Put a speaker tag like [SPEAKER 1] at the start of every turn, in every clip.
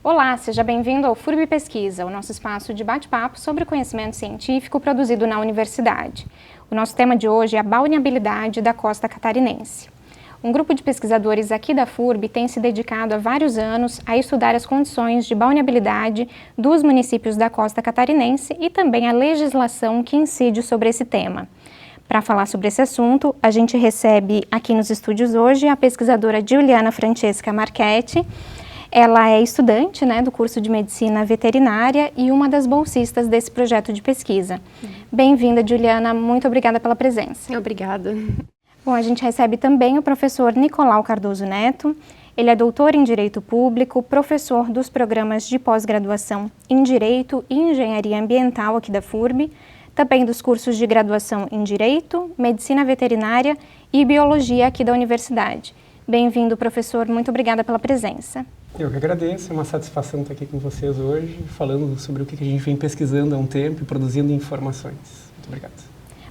[SPEAKER 1] Olá, seja bem-vindo ao FURB Pesquisa, o nosso espaço de bate-papo sobre conhecimento científico produzido na universidade. O nosso tema de hoje é a balneabilidade da costa catarinense. Um grupo de pesquisadores aqui da FURB tem se dedicado há vários anos a estudar as condições de balneabilidade dos municípios da costa catarinense e também a legislação que incide sobre esse tema. Para falar sobre esse assunto, a gente recebe aqui nos estúdios hoje a pesquisadora Giuliana Francesca Marchetti. Ela é estudante, do curso de Medicina Veterinária e uma das bolsistas desse projeto de pesquisa. Bem-vinda, Giuliana. Muito obrigada pela presença.
[SPEAKER 2] Obrigada.
[SPEAKER 1] Bom, a gente recebe também o professor Nicolau Cardoso Neto. Ele é doutor em Direito Público, professor dos programas de pós-graduação em Direito e Engenharia Ambiental aqui da FURB, também dos cursos de graduação em Direito, Medicina Veterinária e Biologia aqui da universidade. Bem-vindo, professor. Muito obrigada pela presença.
[SPEAKER 3] Eu que agradeço, é uma satisfação estar aqui com vocês hoje, falando sobre o que a gente vem pesquisando há um tempo e produzindo informações. Muito obrigado.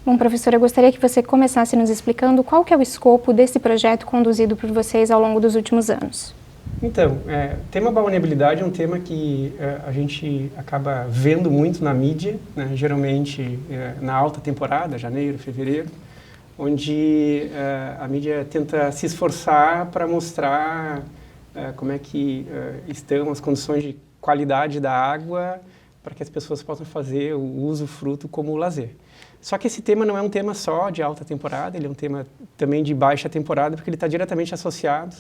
[SPEAKER 1] Bom, professor, eu gostaria que você começasse nos explicando qual que é o escopo desse projeto conduzido por vocês ao longo dos últimos anos.
[SPEAKER 3] Então, o tema balneabilidade é um tema que a gente acaba vendo muito na mídia, geralmente na alta temporada, janeiro, fevereiro, onde a mídia tenta se esforçar para mostrar como é que estão as condições de qualidade da água para que as pessoas possam fazer o usufruto como lazer. Só que esse tema não é um tema só de alta temporada, ele é um tema também de baixa temporada, porque ele está diretamente associado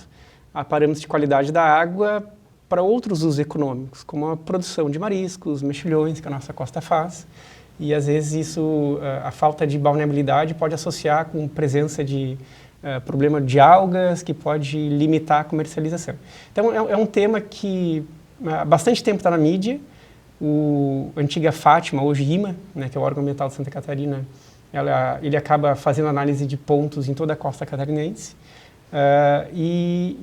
[SPEAKER 3] a parâmetros de qualidade da água para outros usos econômicos, como a produção de mariscos, mexilhões, que a nossa costa faz. E às vezes isso, a falta de balneabilidade pode associar com presença de problema de algas, que pode limitar a comercialização. Então é um tema que há bastante tempo está na mídia. A antiga Fátima, hoje IMA, que é o órgão ambiental de Santa Catarina, ele acaba fazendo análise de pontos em toda a costa catarinense e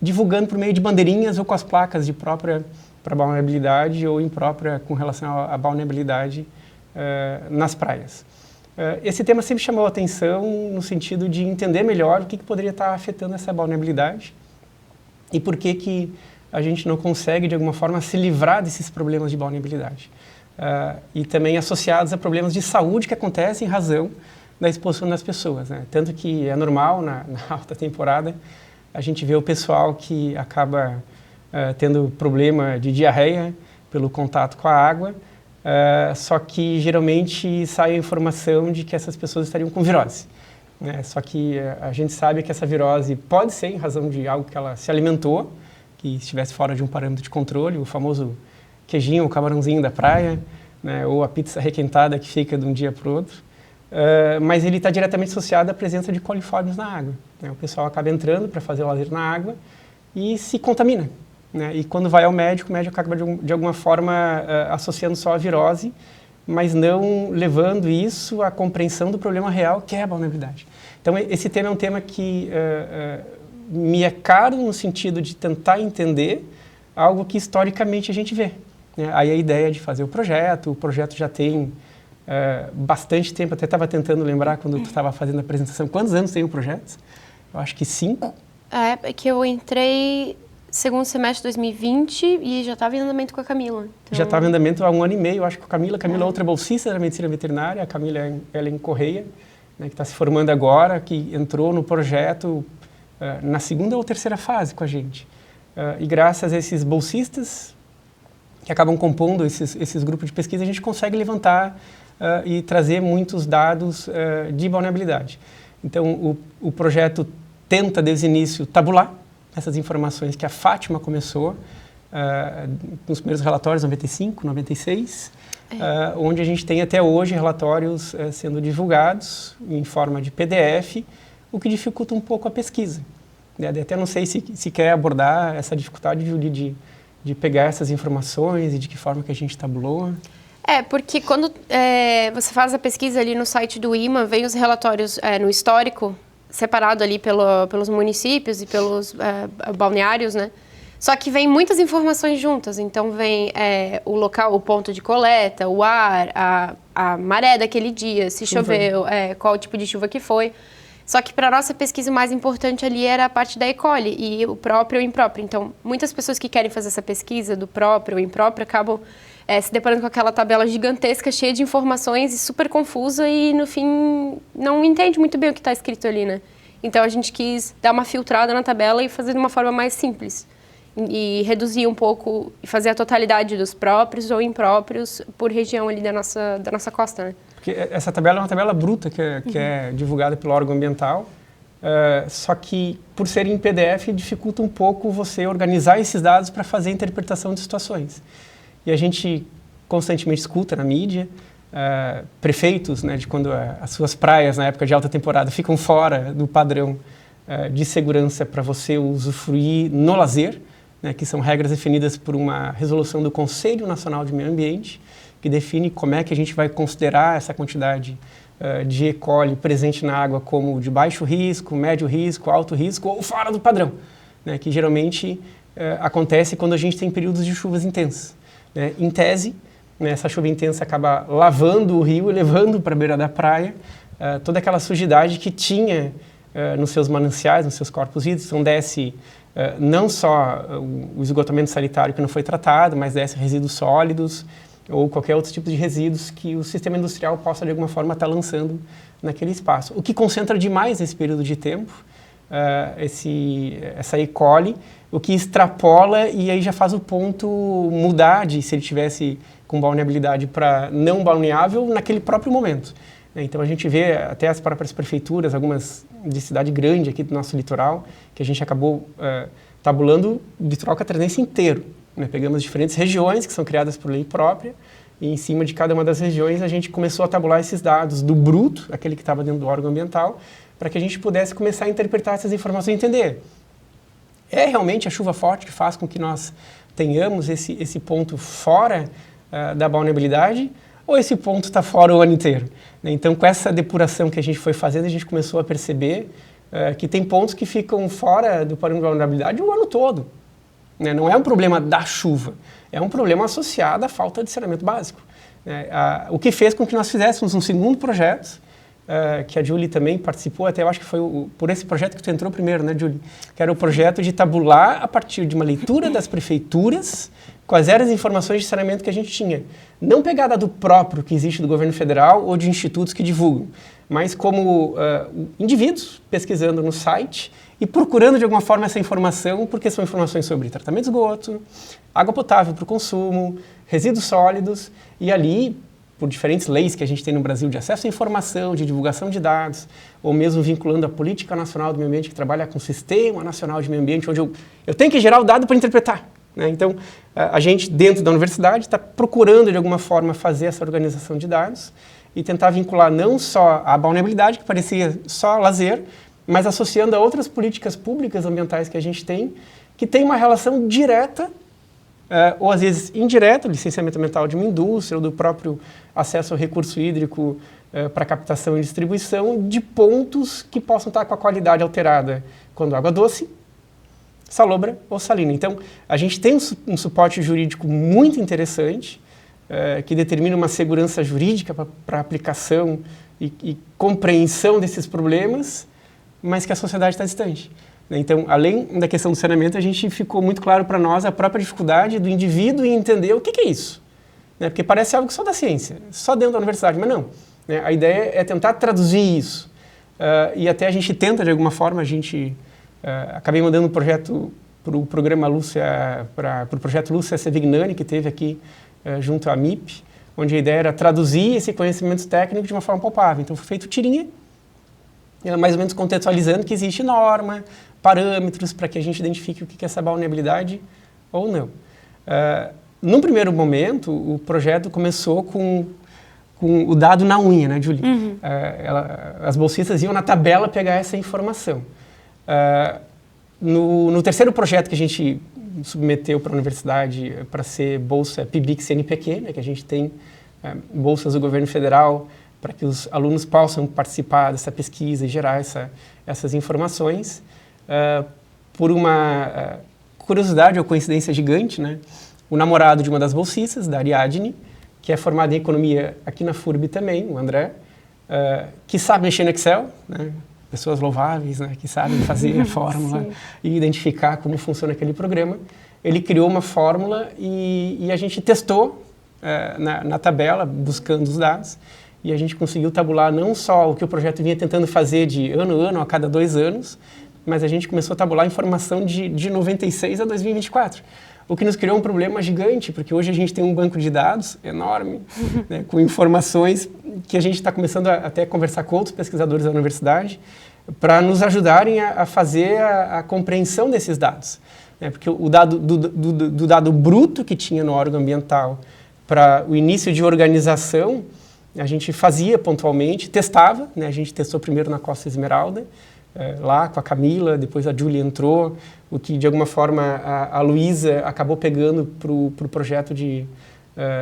[SPEAKER 3] divulgando por meio de bandeirinhas ou com as placas de própria para balneabilidade ou imprópria com relação à balneabilidade nas praias. Esse tema sempre chamou a atenção no sentido de entender melhor o que poderia estar afetando essa balneabilidade e por que a gente não consegue, de alguma forma, se livrar desses problemas de balneabilidade. E também associados a problemas de saúde que acontecem em razão da exposição das pessoas. Tanto que é normal, na alta temporada, a gente vê o pessoal que acaba tendo problema de diarreia pelo contato com a água, só que geralmente sai a informação de que essas pessoas estariam com virose. Só que a gente sabe que essa virose pode ser em razão de algo que ela se alimentou, que estivesse fora de um parâmetro de controle, o famoso queijinho, o camarãozinho da praia, ou a pizza requentada que fica de um dia para o outro. Mas ele está diretamente associado à presença de coliformes na água. O pessoal acaba entrando para fazer o lazer na água e se contamina. E quando vai ao médico, o médico acaba de alguma forma associando só a virose, mas não levando isso à compreensão do problema real, que é a balneabilidade. Então esse tema é um tema que me é caro no sentido de tentar entender algo que historicamente a gente vê. Aí a ideia de fazer o projeto já tem bastante tempo, até estava tentando lembrar quando eu estava fazendo a apresentação, quantos anos tem o projeto? Eu acho que 5.
[SPEAKER 2] É que eu entrei segundo semestre de 2020 e já estava em andamento com a Camila. Então...
[SPEAKER 3] Já estava em andamento há 1 ano e meio, eu acho que a Camila é outra bolsista da Medicina Veterinária, a Camila Ellen Correia, que está se formando agora, que entrou no projeto na 2ª ou 3ª fase com a gente. E graças a esses bolsistas que acabam compondo esses grupos de pesquisa, a gente consegue levantar e trazer muitos dados de balneabilidade. Então, o projeto tenta, desde o início, tabular essas informações que a Fátima começou nos primeiros relatórios, 95, 96, onde a gente tem até hoje relatórios sendo divulgados em forma de PDF, o que dificulta um pouco a pesquisa. Até não sei se quer abordar essa dificuldade, Julie, de pegar essas informações e de que forma que a gente tabulou.
[SPEAKER 2] Porque quando você faz a pesquisa ali no site do IMA, vem os relatórios no histórico, separado ali pelos municípios e pelos balneários, Só que vem muitas informações juntas, então vem o local, o ponto de coleta, o ar, a maré daquele dia, se choveu, qual tipo de chuva que foi. Só que para a nossa pesquisa o mais importante ali era a parte da E. coli e o próprio e o impróprio. Então, muitas pessoas que querem fazer essa pesquisa do próprio ou impróprio acabam se deparando com aquela tabela gigantesca, cheia de informações e super confusa e, no fim, não entende muito bem o que está escrito ali, né? Então, a gente quis dar uma filtrada na tabela e fazer de uma forma mais simples. E reduzir um pouco e fazer a totalidade dos próprios ou impróprios por região ali da nossa costa, né?
[SPEAKER 3] Porque essa tabela é uma tabela bruta que é divulgada pelo órgão ambiental, só que, por ser em PDF, dificulta um pouco você organizar esses dados para fazer a interpretação de situações. E a gente constantemente escuta na mídia prefeitos, né, de quando as suas praias, na época de alta temporada, ficam fora do padrão de segurança para você usufruir no lazer, né, que são regras definidas por uma resolução do Conselho Nacional de Meio Ambiente, que define como é que a gente vai considerar essa quantidade de E. coli presente na água como de baixo risco, médio risco, alto risco ou fora do padrão, né, que geralmente acontece quando a gente tem períodos de chuvas intensas. Né. Em tese, né, essa chuva intensa acaba lavando o rio e levando para a beira da praia toda aquela sujidade que tinha nos seus mananciais, nos seus corpos hídricos. Então desce não só o esgotamento sanitário que não foi tratado, mas desce resíduos sólidos, ou qualquer outro tipo de resíduos que o sistema industrial possa, de alguma forma, estar lançando naquele espaço. O que concentra demais nesse período de tempo, essa E. coli, o que extrapola e aí já faz o ponto mudar de se ele tivesse com balneabilidade para não balneável naquele próprio momento. Então a gente vê até as próprias prefeituras, algumas de cidade grande aqui do nosso litoral, que a gente acabou tabulando o litoral catarinense inteiro. Pegamos diferentes regiões que são criadas por lei própria e em cima de cada uma das regiões a gente começou a tabular esses dados do bruto, aquele que estava dentro do órgão ambiental, para que a gente pudesse começar a interpretar essas informações e entender. É realmente a chuva forte que faz com que nós tenhamos esse ponto fora da balneabilidade ou esse ponto está fora o ano inteiro? Então, com essa depuração que a gente foi fazendo, a gente começou a perceber que tem pontos que ficam fora do padrão de vulnerabilidade o ano todo. Não é um problema da chuva, é um problema associado à falta de saneamento básico. O que fez com que nós fizéssemos um segundo projeto, que a Julie também participou, até eu acho que foi por esse projeto que tu entrou primeiro, né, Julie? Que era o projeto de tabular a partir de uma leitura das prefeituras quais eram as informações de saneamento que a gente tinha. Não pegar dado próprio que existe do governo federal ou de institutos que divulgam, mas como indivíduos pesquisando no site e procurando de alguma forma essa informação, porque são informações sobre tratamento de esgoto, água potável para o consumo, resíduos sólidos, e ali, por diferentes leis que a gente tem no Brasil de acesso à informação, de divulgação de dados, ou mesmo vinculando a Política Nacional do Meio Ambiente, que trabalha com o Sistema Nacional de Meio Ambiente, onde eu tenho que gerar o dado para interpretar. Então, a gente, dentro da universidade, está procurando, de alguma forma, fazer essa organização de dados e tentar vincular não só a balneabilidade, que parecia só lazer, mas associando a outras políticas públicas ambientais que a gente tem, que tem uma relação direta, ou às vezes indireta, licenciamento ambiental de uma indústria, ou do próprio acesso ao recurso hídrico para captação e distribuição, de pontos que possam estar com a qualidade alterada quando água doce, salobra ou salina. Então, a gente tem um suporte jurídico muito interessante, que determina uma segurança jurídica para aplicação e compreensão desses problemas, mas que a sociedade está distante. Então, além da questão do saneamento, a gente ficou muito claro para nós a própria dificuldade do indivíduo em entender o que é isso. Porque parece algo só da ciência, só dentro da universidade, mas não. A ideia é tentar traduzir isso. E até a gente tenta, de alguma forma, acabei mandando um projeto para o programa Lúcia, para o projeto Lúcia Sevignani, que teve aqui junto à MIP, onde a ideia era traduzir esse conhecimento técnico de uma forma palpável. Então, foi feito tirinha, mais ou menos contextualizando que existe norma, parâmetros para que a gente identifique o que é essa balneabilidade ou não. Num primeiro momento, o projeto começou com o dado na unha, né, Julie? Uhum. As bolsistas iam na tabela pegar essa informação. No terceiro projeto que a gente submeteu para a universidade para ser bolsa PIBIC-CNPq, né, que a gente tem bolsas do governo federal para que os alunos possam participar dessa pesquisa e gerar essas informações. Por uma curiosidade ou coincidência gigante, né, o namorado de uma das bolsistas, da Ariadne, que é formado em economia aqui na FURB também, o André, que sabe mexer no Excel, né, pessoas louváveis, né, que sabem fazer a fórmula e identificar como funciona aquele programa. Ele criou uma fórmula e a gente testou na tabela, buscando os dados, e a gente conseguiu tabular não só o que o projeto vinha tentando fazer de ano a ano, a cada 2 anos, mas a gente começou a tabular a informação de 96 a 2024. O que nos criou um problema gigante, porque hoje a gente tem um banco de dados enorme, né, com informações que a gente está começando a até conversar com outros pesquisadores da universidade para nos ajudarem a fazer a compreensão desses dados. Né, porque o dado do dado bruto que tinha no órgão ambiental para o início de organização, a gente fazia pontualmente, testava, né, a gente testou primeiro na Costa Esmeralda, lá com a Camila, depois a Júlia entrou, o que de alguma forma a Luísa acabou pegando para o projeto de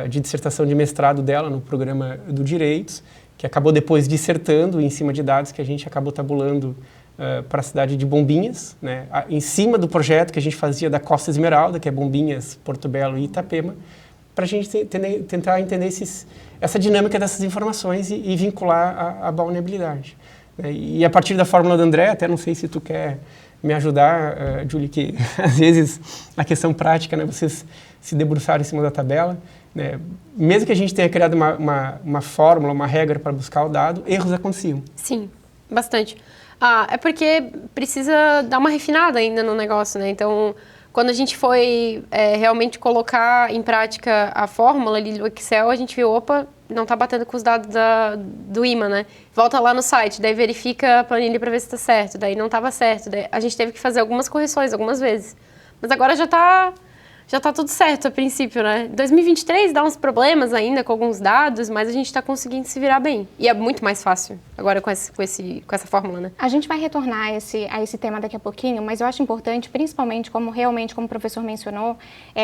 [SPEAKER 3] dissertação de mestrado dela no programa do Direitos, que acabou depois dissertando em cima de dados que a gente acabou tabulando para a cidade de Bombinhas, né, em cima do projeto que a gente fazia da Costa Esmeralda, que é Bombinhas, Porto Belo e Itapema, para a gente tentar entender essa dinâmica dessas informações e vincular a balneabilidade. E a partir da fórmula do André, até não sei se tu quer me ajudar, Julie, que às vezes a questão prática, né, vocês se debruçaram em cima da tabela, né, mesmo que a gente tenha criado uma fórmula, uma regra para buscar o dado, erros aconteciam.
[SPEAKER 2] Sim, bastante. É porque precisa dar uma refinada ainda no negócio, né? Então, quando a gente foi realmente colocar em prática a fórmula ali do Excel, a gente viu, opa, não está batendo com os dados do IMA, né? Volta lá no site, daí verifica a planilha para ver se está certo, daí não estava certo, daí a gente teve que fazer algumas correções, algumas vezes. Mas agora já tá tudo certo a princípio, né? 2023 dá uns problemas ainda com alguns dados, mas a gente está conseguindo se virar bem. E é muito mais fácil agora com essa fórmula, né?
[SPEAKER 1] A gente vai retornar a esse tema daqui a pouquinho, mas eu acho importante, principalmente, como o professor mencionou,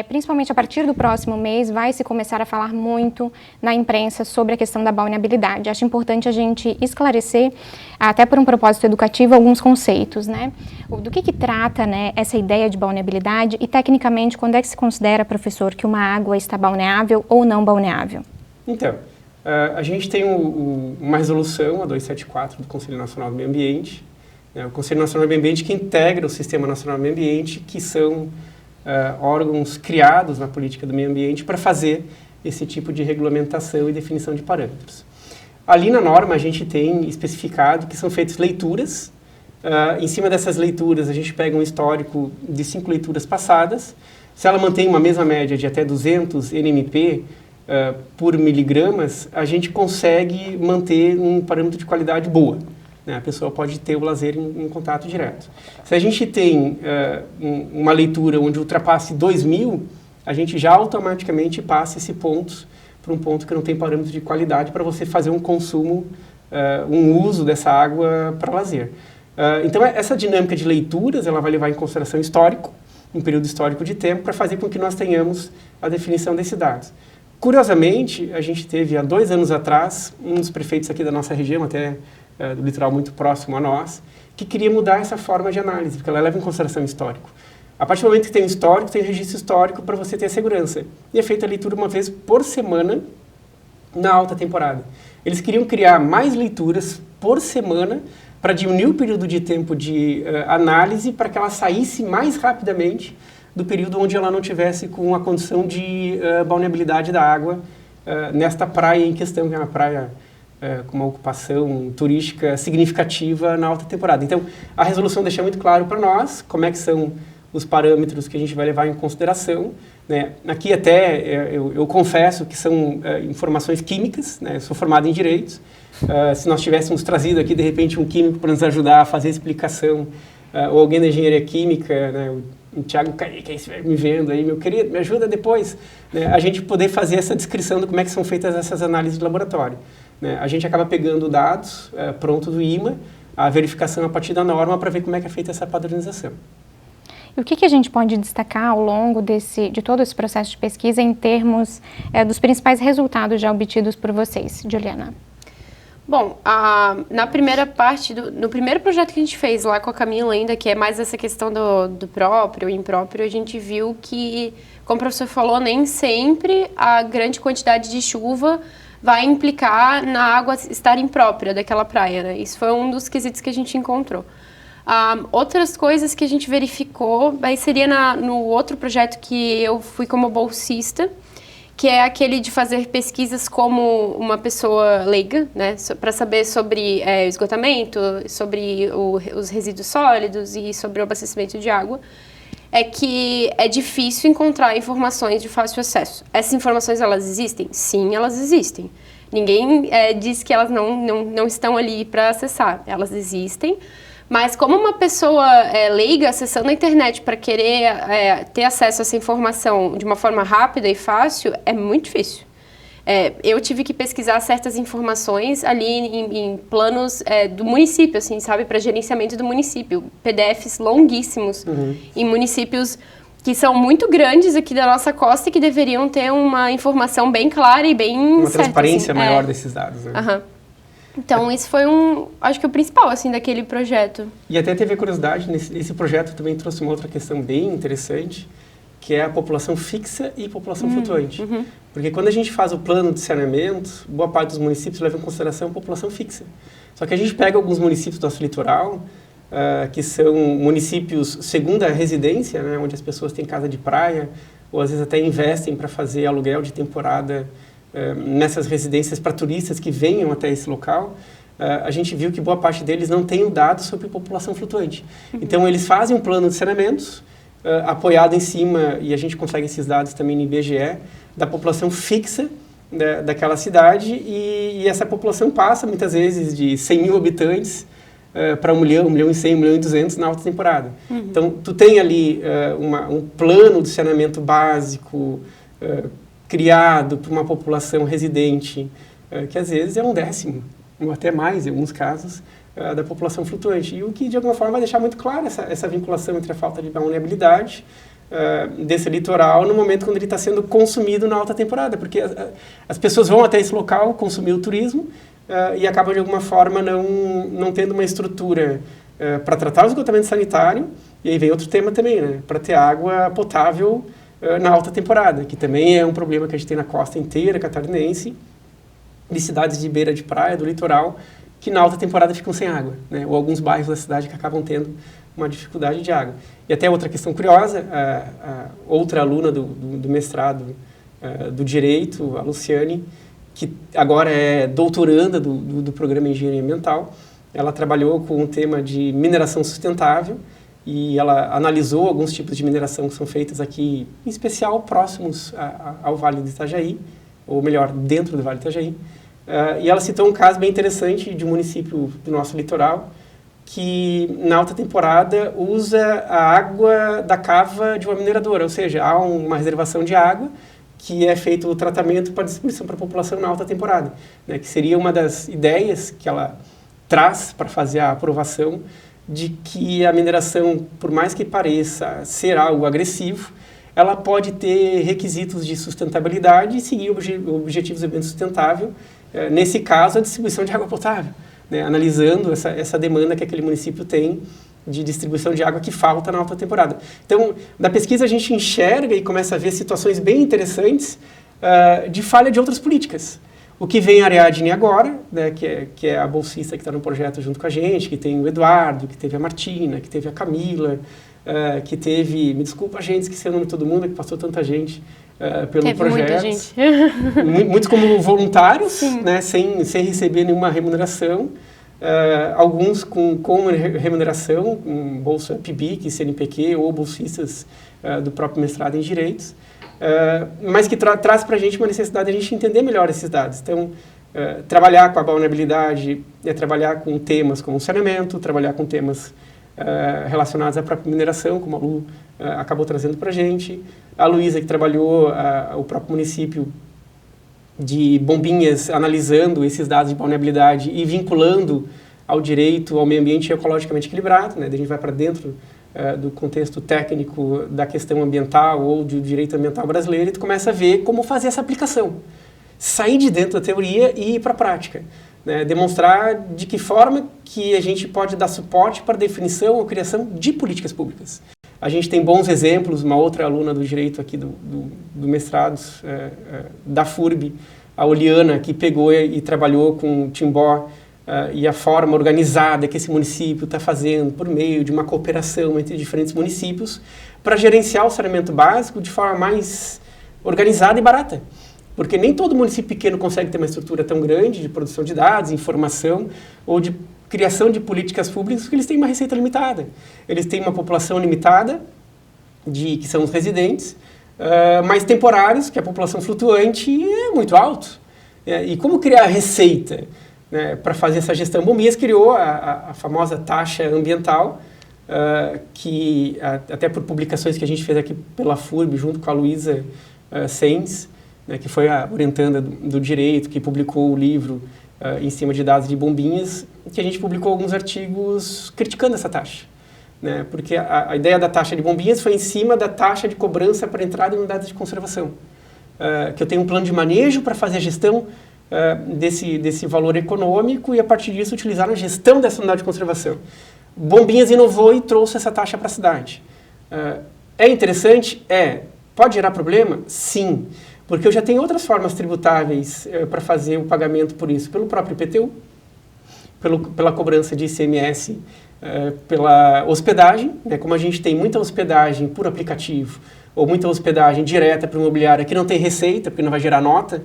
[SPEAKER 1] principalmente a partir do próximo mês, vai se começar a falar muito na imprensa sobre a questão da balneabilidade. Acho importante a gente esclarecer, até por um propósito educativo, alguns conceitos, né? Do que trata, né, essa ideia de balneabilidade e, tecnicamente, quando é que se considera, professor, que uma água está balneável ou não balneável?
[SPEAKER 3] Então, a gente tem uma resolução, a 274 do Conselho Nacional do Meio Ambiente, né, o Conselho Nacional do Meio Ambiente que integra o Sistema Nacional do Meio Ambiente, que são órgãos criados na política do meio ambiente para fazer esse tipo de regulamentação e definição de parâmetros. Ali na norma a gente tem especificado que são feitas leituras. Em cima dessas leituras a gente pega um histórico de 5 leituras passadas. Se ela mantém uma mesma média de até 200 NMP por miligramas, a gente consegue manter um parâmetro de qualidade boa. Né? A pessoa pode ter o lazer em contato direto. Se a gente tem uma leitura onde ultrapasse 2.000, a gente já automaticamente passa esse ponto para um ponto que não tem parâmetro de qualidade para você fazer um consumo, um uso dessa água para lazer. Então, essa dinâmica de leituras, ela vai levar em consideração histórico, um período histórico de tempo, para fazer com que nós tenhamos a definição desses dados. Curiosamente, a gente teve, há 2 anos atrás, um dos prefeitos aqui da nossa região, até do litoral muito próximo a nós, que queria mudar essa forma de análise, porque ela leva em consideração histórico. A partir do momento que tem histórico, tem registro histórico para você ter a segurança. E é feita a leitura uma vez por semana na alta temporada. Eles queriam criar mais leituras por semana para diminuir o período de tempo de análise para que ela saísse mais rapidamente do período onde ela não tivesse com a condição de balneabilidade da água nesta praia em questão, que é uma praia com uma ocupação turística significativa na alta temporada. Então, a resolução deixa muito claro para nós como é que são os parâmetros que a gente vai levar em consideração. Né? Aqui até eu confesso que são informações químicas, né? Eu sou formado em Direitos. Se nós tivéssemos trazido aqui, de repente, um químico para nos ajudar a fazer a explicação, ou alguém da engenharia química, né? O Thiago Caí, que aí estiver me vendo aí, meu querido, me ajuda depois, né? A gente poder fazer essa descrição de como é que são feitas essas análises de laboratório. Né? A gente acaba pegando dados pronto do IMA, a verificação a partir da norma para ver como é que é feita essa padronização.
[SPEAKER 1] E o que a gente pode destacar ao longo de todo esse processo de pesquisa em termos dos principais resultados já obtidos por vocês, Juliana?
[SPEAKER 2] Bom, na primeira parte, no primeiro projeto que a gente fez lá com a Camila ainda, que é mais essa questão do próprio e impróprio, a gente viu que, como o professor falou, nem sempre a grande quantidade de chuva vai implicar na água estar imprópria daquela praia, né? Isso foi um dos quesitos que a gente encontrou. Outras coisas que a gente verificou, aí seria no outro projeto que eu fui como bolsista, que é aquele de fazer pesquisas como uma pessoa leiga, né, para saber sobre esgotamento, sobre os resíduos sólidos e sobre o abastecimento de água, é que é difícil encontrar informações de fácil acesso. Essas informações, elas existem? Sim, elas existem. Ninguém diz que elas não estão ali para acessar. Elas existem. Mas como uma pessoa leiga acessando a internet para querer ter acesso a essa informação de uma forma rápida e fácil, é muito difícil. Eu tive que pesquisar certas informações ali em planos do município, assim, sabe, para gerenciamento do município. PDFs longuíssimos em municípios que são muito grandes aqui da nossa costa e que deveriam ter uma informação bem clara e bem
[SPEAKER 3] uma
[SPEAKER 2] certa,
[SPEAKER 3] transparência
[SPEAKER 2] assim.
[SPEAKER 3] maior desses dados, né?
[SPEAKER 2] Então, esse foi acho que o principal, assim, daquele projeto.
[SPEAKER 3] E até teve a curiosidade, esse projeto também trouxe uma outra questão bem interessante, que é a população fixa e população flutuante. Porque quando a gente faz o plano de saneamento, boa parte dos municípios leva em consideração a população fixa. Só que a gente pega alguns municípios do nosso litoral, que são municípios segunda residência, né, onde as pessoas têm casa de praia, ou às vezes até investem para fazer aluguel de temporada nessas residências para turistas que venham até esse local. A gente viu que boa parte deles não tem dados sobre população flutuante. Então, eles fazem um plano de saneamentos apoiado em cima, e a gente consegue esses dados também no IBGE, da população fixa daquela cidade, e essa população passa, muitas vezes, de 100 mil habitantes para 1 milhão, 1 milhão e 100, 1 milhão e 200 na alta temporada. Então, tu tem ali um plano de saneamento básico criado por uma população residente, que às vezes é 1/10, ou até mais, em alguns casos, da população flutuante. E o que, de alguma forma, vai deixar muito clara essa vinculação entre a falta de balneabilidade desse litoral no momento quando ele está sendo consumido na alta temporada, porque as pessoas vão até esse local consumir o turismo e acabam, de alguma forma, não tendo uma estrutura para tratar o esgotamento sanitário, e aí vem outro tema também, né, para ter água potável na alta temporada, que também é um problema que a gente tem na costa inteira catarinense, de cidades de beira de praia, do litoral, que na alta temporada ficam sem água, né? Ou alguns bairros da cidade que acabam tendo uma dificuldade de água. E até outra questão curiosa, outra aluna do mestrado do Direito, a Luciane, que agora é doutoranda do programa Engenharia Ambiental, ela trabalhou com o tema de mineração sustentável, e ela analisou alguns tipos de mineração que são feitas aqui, em especial próximos ao Vale do Itajaí, ou melhor, dentro do Vale do Itajaí. E ela citou um caso bem interessante de um município do nosso litoral, que na alta temporada usa a água da cava de uma mineradora, ou seja, há uma reservação de água que é feito o tratamento para distribuição para a população na alta temporada, né, que seria uma das ideias que ela traz para fazer a aprovação de que a mineração, por mais que pareça ser algo agressivo, ela pode ter requisitos de sustentabilidade e seguir objetivos de desenvolvimento sustentável, nesse caso, a distribuição de água potável, né, analisando essa demanda que aquele município tem de distribuição de água que falta na alta temporada. Então, da pesquisa a gente enxerga e começa a ver situações bem interessantes de falha de outras políticas. O que vem a Ariadne agora, né, que é a bolsista que está no projeto junto com a gente, que tem o Eduardo, que teve a Martina, que teve a Camila, que teve, me desculpa, gente, esqueci o nome de todo mundo, que passou tanta gente pelo
[SPEAKER 2] teve
[SPEAKER 3] projeto.
[SPEAKER 2] Muita gente.
[SPEAKER 3] Muitos como voluntários, né, sem receber nenhuma remuneração. Alguns com remuneração, bolsa PIBIC, CNPq ou bolsistas do próprio mestrado em Direitos. Mas que traz para a gente uma necessidade de a gente entender melhor esses dados. Então, trabalhar com a vulnerabilidade é trabalhar com temas como saneamento, trabalhar com temas relacionados à própria mineração, como a Lu acabou trazendo para a gente. A Luísa, que trabalhou o próprio município de Bombinhas, analisando esses dados de vulnerabilidade e vinculando ao direito ao meio ambiente ecologicamente equilibrado, né? Daí a gente vai para dentro do contexto técnico da questão ambiental ou do direito ambiental brasileiro, e tu começa a ver como fazer essa aplicação. Sair de dentro da teoria e ir para a prática. Né? Demonstrar de que forma que a gente pode dar suporte para a definição ou criação de políticas públicas. A gente tem bons exemplos, uma outra aluna do direito aqui do mestrado da FURB a Oliana, que pegou e trabalhou com o Timbó, e a forma organizada que esse município está fazendo por meio de uma cooperação entre diferentes municípios para gerenciar o saneamento básico de forma mais organizada e barata. Porque nem todo município pequeno consegue ter uma estrutura tão grande de produção de dados, informação ou de criação de políticas públicas, porque eles têm uma receita limitada. Eles têm uma população limitada, que são os residentes, mas temporários, que a população flutuante é muito alto. E como criar receita, né, para fazer essa gestão? Bombinhas criou a famosa taxa ambiental, que até por publicações que a gente fez aqui pela FURB, junto com a Luísa Sens, né, que foi a orientanda do direito, que publicou o livro em cima de dados de Bombinhas, que a gente publicou alguns artigos criticando essa taxa. Né, porque a ideia da taxa de Bombinhas foi em cima da taxa de cobrança para entrada em unidades de conservação. Que eu tenho um plano de manejo para fazer a gestão desse valor econômico e, a partir disso, utilizar a gestão dessa unidade de conservação. Bombinhas inovou e trouxe essa taxa para a cidade. É interessante? Pode gerar problema? Sim. Porque eu já tenho outras formas tributáveis para fazer o pagamento por isso. Pelo próprio IPTU, pela cobrança de ICMS, pela hospedagem, né? Como a gente tem muita hospedagem por aplicativo, ou muita hospedagem direta para a imobiliária que não tem receita, porque não vai gerar nota,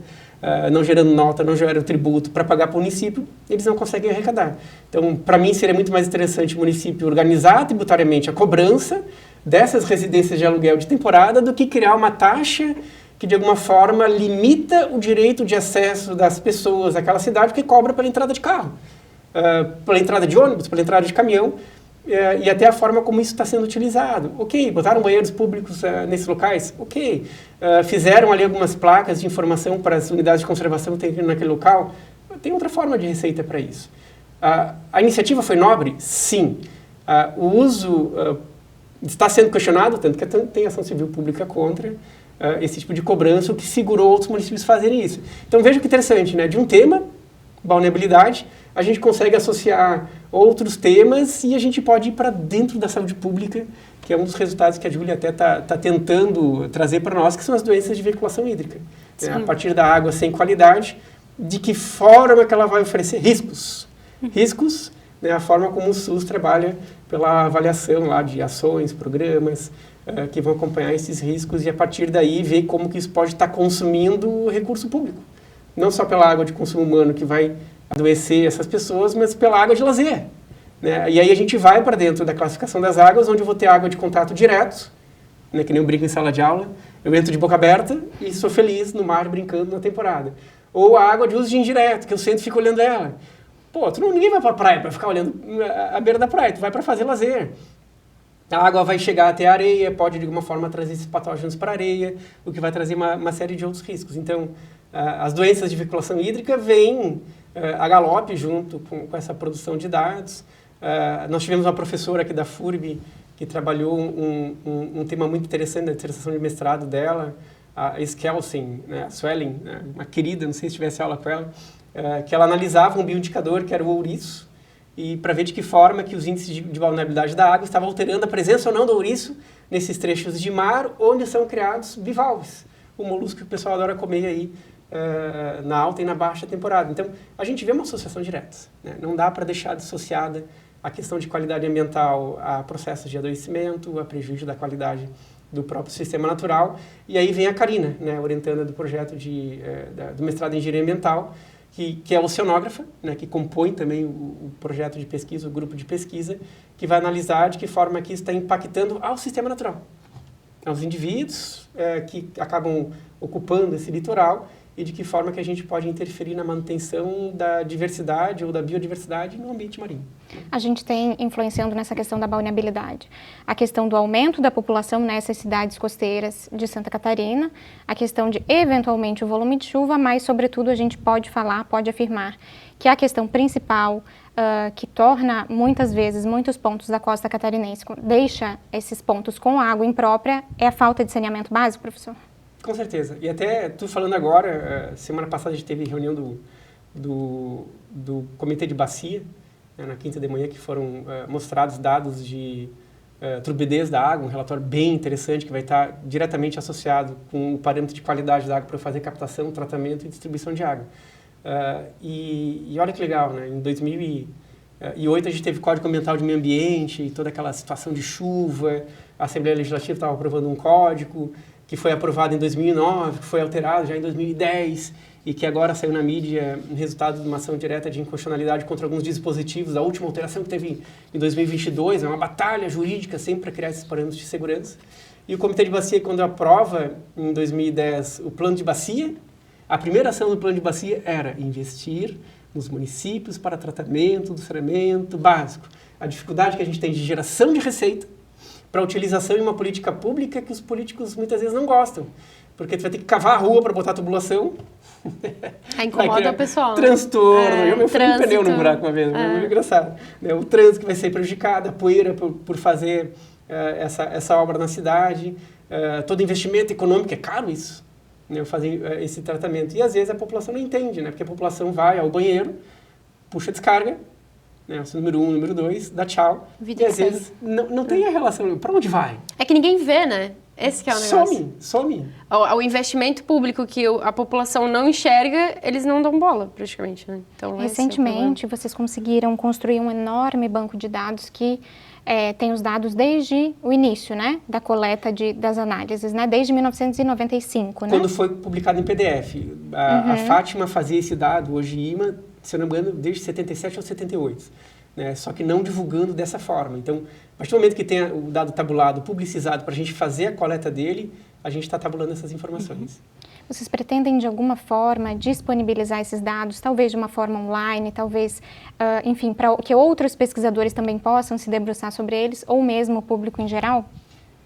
[SPEAKER 3] não gerando nota, não gera o tributo para pagar para o município, eles não conseguem arrecadar. Então, para mim, seria muito mais interessante o município organizar tributariamente a cobrança dessas residências de aluguel de temporada do que criar uma taxa que, de alguma forma, limita o direito de acesso das pessoas àquela cidade, porque cobra pela entrada de carro, pela entrada de ônibus, pela entrada de caminhão, e até a forma como isso está sendo utilizado. Ok, botaram banheiros públicos nesses locais? Ok. Fizeram ali algumas placas de informação para as unidades de conservação que tem naquele local? Tem outra forma de receita para isso. A iniciativa foi nobre? Sim. O uso está sendo questionado, tanto que tem ação civil pública contra esse tipo de cobrança, o que segurou outros municípios fazerem isso. Então veja que interessante, né? De um tema, vulnerabilidade, a gente consegue associar outros temas e a gente pode ir para dentro da saúde pública, que é um dos resultados que a Júlia até está tentando trazer para nós, que são as doenças de veiculação hídrica. A partir da água sem qualidade, de que forma que ela vai oferecer riscos. Riscos, né, a forma como o SUS trabalha pela avaliação lá de ações, programas, que vão acompanhar esses riscos e a partir daí ver como que isso pode estar consumindo recurso público. Não só pela água de consumo humano que vai adoecer essas pessoas, mas pela água de lazer. Né? E aí a gente vai para dentro da classificação das águas, onde eu vou ter água de contato direto, né, que nem eu brinco em sala de aula, eu entro de boca aberta e sou feliz no mar brincando na temporada. Ou a água de uso de indireto, que eu sento e fico olhando ela. Pô, ninguém vai para a praia para ficar olhando a beira da praia, tu vai para fazer lazer. A água vai chegar até a areia, pode de alguma forma trazer esses patógenos para a areia, o que vai trazer uma série de outros riscos. Então, as doenças de veiculação hídrica vêm a galope junto com essa produção de dados. Nós tivemos uma professora aqui da FURB que trabalhou um tema muito interessante na dissertação de mestrado dela, a Skelsen, né, a Swelling, né, uma querida, não sei se tivesse aula com ela, que ela analisava um bioindicador que era o ouriço, e para ver de que forma que os índices de vulnerabilidade da água estavam alterando a presença ou não do ouriço nesses trechos de mar onde são criados bivalves, o molusco que o pessoal adora comer aí na alta e na baixa temporada. Então, a gente vê uma associação direta. Né? Não dá para deixar dissociada a questão de qualidade ambiental a processos de adoecimento, a prejuízo da qualidade do próprio sistema natural. E aí vem a Karina, né, orientando do projeto do mestrado em engenharia ambiental, que é oceanógrafa, né, que compõe também o projeto de pesquisa, o grupo de pesquisa, que vai analisar de que forma que isso está impactando ao sistema natural, aos indivíduos que acabam ocupando esse litoral e de que forma que a gente pode interferir na manutenção da diversidade ou da biodiversidade no ambiente marinho.
[SPEAKER 1] A gente tem influenciando nessa questão da balneabilidade, a questão do aumento da população nessas cidades costeiras de Santa Catarina, a questão de, eventualmente, o volume de chuva, mas, sobretudo, a gente pode afirmar que a questão principal que torna, muitas vezes, muitos pontos da costa catarinense, deixa esses pontos com água imprópria, é a falta de saneamento básico, professor?
[SPEAKER 3] Com certeza. E até, tu falando agora, semana passada a gente teve reunião do Comitê de Bacia, né, na quinta de manhã, que foram mostrados dados de turbidez da água, um relatório bem interessante que vai estar diretamente associado com o parâmetro de qualidade da água para fazer captação, tratamento e distribuição de água. E olha que legal, né? Em 2008 a gente teve Código Ambiental de Meio Ambiente e toda aquela situação de chuva, a Assembleia Legislativa estava aprovando um código que foi aprovado em 2009, que foi alterado já em 2010 e que agora saiu na mídia resultado de uma ação direta de inconstitucionalidade contra alguns dispositivos. A última alteração que teve em 2022 é uma batalha jurídica sempre para criar esses parâmetros de segurança. E o Comitê de Bacia, quando aprova em 2010 o plano de bacia, a primeira ação do plano de bacia era investir nos municípios para tratamento do saneamento básico. A dificuldade que a gente tem de geração de receita para utilização em uma política pública que os políticos muitas vezes não gostam. Porque tu vai ter que cavar a rua para botar a tubulação.
[SPEAKER 2] Incomoda o pessoal.
[SPEAKER 3] Transtorno. Eu fui um pneu no buraco uma vez, muito engraçado. O trânsito que vai ser prejudicado, a poeira por fazer essa obra na cidade, todo investimento econômico, é caro isso, né, fazer esse tratamento. E às vezes a população não entende, né, porque a população vai ao banheiro, puxa a descarga, né, número 1, número 2, dá tchau,
[SPEAKER 2] Vida
[SPEAKER 3] e às vezes não tem a relação. Para onde vai?
[SPEAKER 2] É que ninguém vê, né? Esse que é o negócio.
[SPEAKER 3] Some.
[SPEAKER 2] O investimento público que a população não enxerga, eles não dão bola, praticamente, né? Então,
[SPEAKER 1] recentemente, vocês conseguiram construir um enorme banco de dados que tem os dados desde o início, né? Da coleta das análises, né? Desde 1995, né?
[SPEAKER 3] Quando foi publicado em PDF. A Fátima fazia esse dado, hoje IMA, se eu não me engano, desde 77 ou 78. Né? Só que não divulgando dessa forma. Então, a partir do momento que tem o dado tabulado, publicizado, para a gente fazer a coleta dele, a gente está tabulando essas informações.
[SPEAKER 1] Vocês pretendem, de alguma forma, disponibilizar esses dados, talvez de uma forma online, talvez, enfim, para que outros pesquisadores também possam se debruçar sobre eles, ou mesmo o público em geral?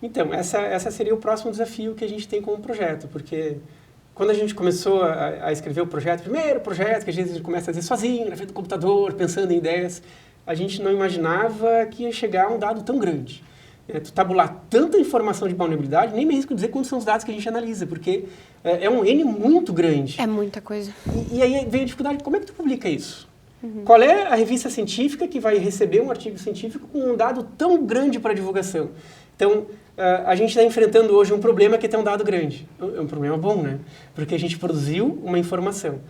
[SPEAKER 1] Então,
[SPEAKER 3] essa seria o próximo desafio que a gente tem com o projeto, porque quando a gente começou a escrever o projeto, o primeiro projeto que a gente começa a fazer sozinho, na frente do computador, pensando em ideias, a gente não imaginava que ia chegar a um dado tão grande. Tu tabular tanta informação de vulnerabilidade, nem me risco dizer quantos são os dados que a gente analisa, porque é um N muito grande.
[SPEAKER 2] É muita coisa.
[SPEAKER 3] E aí vem a dificuldade, como é que tu publica isso? Qual é a revista científica que vai receber um artigo científico com um dado tão grande para divulgação? Então, a gente está enfrentando hoje um problema que é ter um dado grande. É um problema bom, né? Porque a gente produziu uma informação.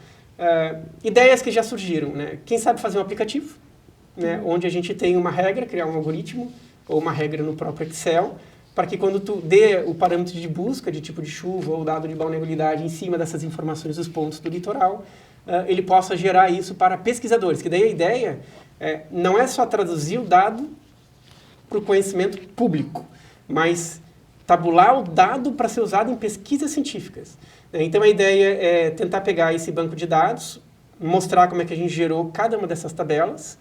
[SPEAKER 3] Ideias que já surgiram, né? Quem sabe fazer um aplicativo, né? Onde a gente tem uma regra, criar um algoritmo, ou uma regra no próprio Excel, para que quando tu dê o parâmetro de busca de tipo de chuva ou dado de vulnerabilidade em cima dessas informações dos pontos do litoral, ele possa gerar isso para pesquisadores. Que daí a ideia não é só traduzir o dado para o conhecimento público, mas tabular o dado para ser usado em pesquisas científicas. Então a ideia é tentar pegar esse banco de dados, mostrar como é que a gente gerou cada uma dessas tabelas,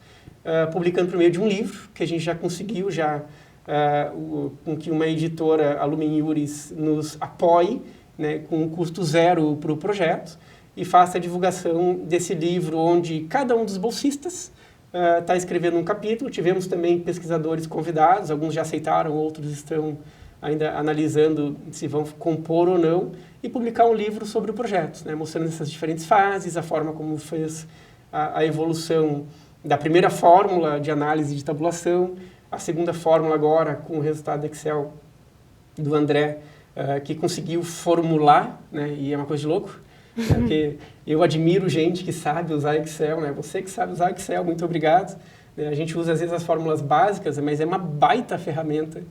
[SPEAKER 3] publicando por meio de um livro, que a gente já conseguiu, com que uma editora, a Lumen Iuris, nos apoie, né, com um custo zero para o projeto, e faça a divulgação desse livro, onde cada um dos bolsistas está escrevendo um capítulo. Tivemos também pesquisadores convidados, alguns já aceitaram, outros estão ainda analisando se vão compor ou não, e publicar um livro sobre o projeto, né, mostrando essas diferentes fases, a forma como fez a evolução da primeira fórmula de análise de tabulação, a segunda fórmula agora com o resultado do Excel do André, que conseguiu formular, né, e é uma coisa de louco, porque eu admiro gente que sabe usar Excel, né, você que sabe usar Excel, muito obrigado. A gente usa às vezes as fórmulas básicas, mas é uma baita ferramenta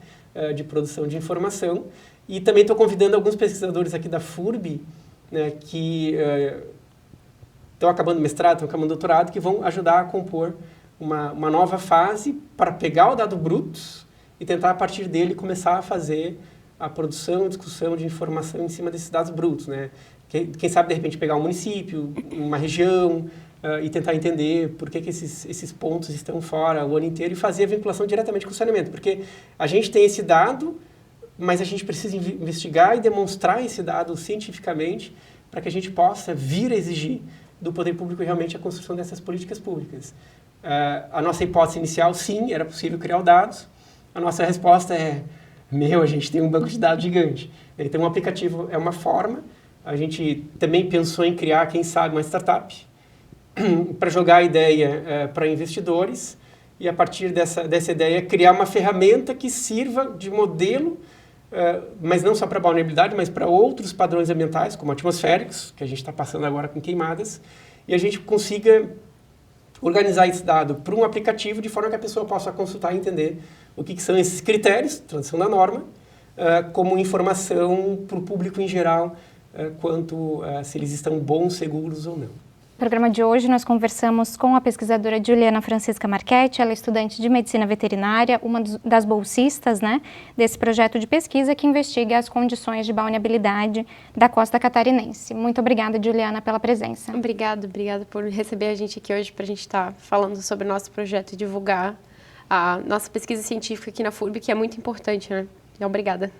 [SPEAKER 3] de produção de informação. E também estou convidando alguns pesquisadores aqui da FURB, né, que estão acabando mestrado, estão acabando doutorado, que vão ajudar a compor uma nova fase para pegar o dado bruto e tentar, a partir dele, começar a fazer a produção e discussão de informação em cima desses dados brutos, né? Quem sabe, de repente, pegar um município, uma região, e tentar entender por que esses pontos estão fora o ano inteiro e fazer a vinculação diretamente com o saneamento. Porque a gente tem esse dado, mas a gente precisa investigar e demonstrar esse dado cientificamente para que a gente possa vir a exigir do poder público realmente a construção dessas políticas públicas. A nossa hipótese inicial, sim, era possível criar os dados. A nossa resposta é, a gente tem um banco de dados gigante. Então, o aplicativo é uma forma. A gente também pensou em criar, quem sabe, uma startup para jogar a ideia para investidores e a partir dessa ideia criar uma ferramenta que sirva de modelo, mas não só para a vulnerabilidade, mas para outros padrões ambientais, como atmosféricos, que a gente está passando agora com queimadas, e a gente consiga organizar esse dado para um aplicativo de forma que a pessoa possa consultar e entender o que são esses critérios, transição da norma, como informação para o público em geral, quanto se eles estão bons, seguros ou não.
[SPEAKER 1] No programa de hoje nós conversamos com a pesquisadora Juliana Francisca Marchetti, ela é estudante de medicina veterinária, uma das bolsistas, né, desse projeto de pesquisa que investiga as condições de vulnerabilidade da costa catarinense. Muito obrigada, Juliana, pela presença.
[SPEAKER 2] Obrigada por receber a gente aqui hoje para a gente estar falando sobre o nosso projeto e divulgar a nossa pesquisa científica aqui na FURB, que é muito importante, né? Obrigada.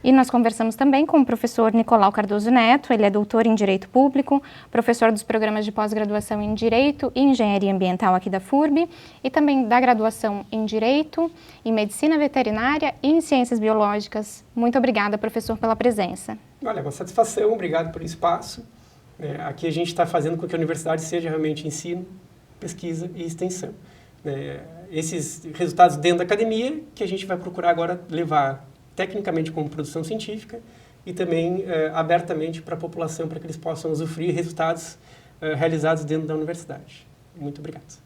[SPEAKER 1] E nós conversamos também com o professor Nicolau Cardoso Neto, ele é doutor em Direito Público, professor dos programas de pós-graduação em Direito e Engenharia Ambiental aqui da FURB, e também da graduação em Direito, em Medicina Veterinária e em Ciências Biológicas. Muito obrigada, professor, pela presença.
[SPEAKER 3] Olha, é uma satisfação, obrigado pelo espaço. Aqui a gente está fazendo com que a universidade seja realmente ensino, pesquisa e extensão. Esses resultados dentro da academia que a gente vai procurar agora levar tecnicamente como produção científica e também abertamente para a população, para que eles possam usufruir resultados realizados dentro da universidade. Muito obrigado.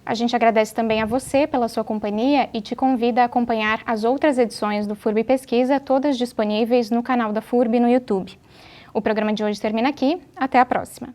[SPEAKER 1] A gente agradece também a você pela sua companhia e te convida a acompanhar as outras edições do FURB Pesquisa, todas disponíveis no canal da FURB no YouTube. O programa de hoje termina aqui. Até a próxima.